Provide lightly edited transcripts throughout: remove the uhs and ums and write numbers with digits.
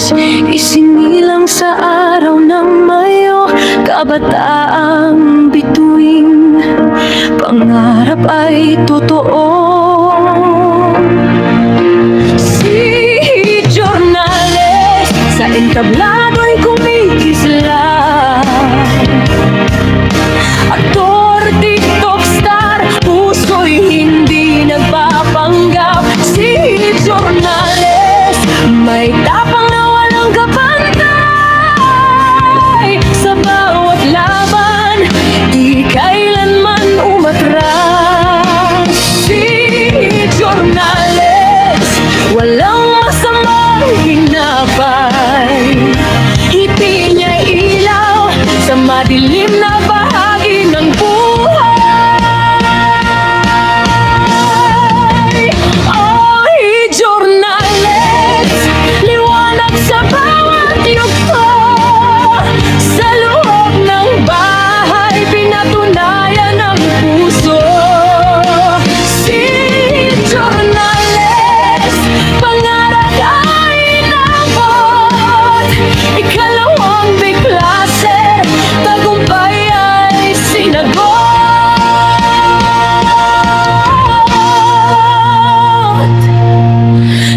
Jornales, isinilang sa araw ng Mayo, kabataang bituin, pangarap ay totoo. Si Jornales, sa entablado'y kumikislap, aktor, TikTok star, puso'y hindi nagpapanggap. Si Jornales, may tapang na walang kapantay, sa bawat laban, di kailanman umatras. Si Jornales, walang masamang hinapay, ngiti niya'y ilaw sa madilim na bahagi ng buhay. Ay, Jornales, liwanag sa bawat yugto, sa loob ng bahay, pinatunayan ang puso. Si Jornales, pangarap ay inabot, ikalawang biklase, tagumpay ay sinagot.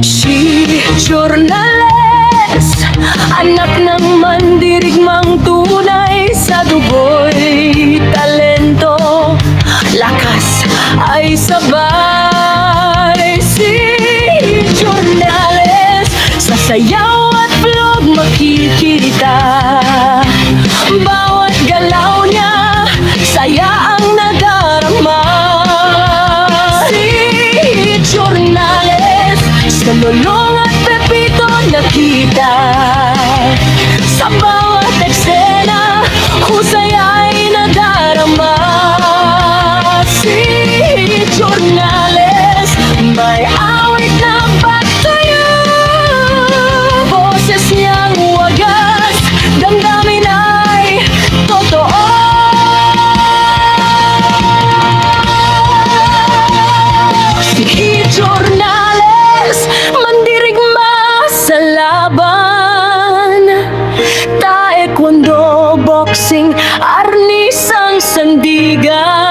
Si Jornales, anak ng mandirigmang tunay, sa dugo'y talento, lakas ay sabay. Si Jornales, sa sayaw at vlog makikita, bawat galaw niya, saya ang nadarama. Si Jornales, sa lulong at pepito nakita, sa bawat eksena, husay ay nadarama. Si Jornales, may awit na pagtayo, boses niyang wagas, damdamin ay totoo. Si Jornales, mandirigma sa laban, taekwondo, boxing, arnis ang sandigan.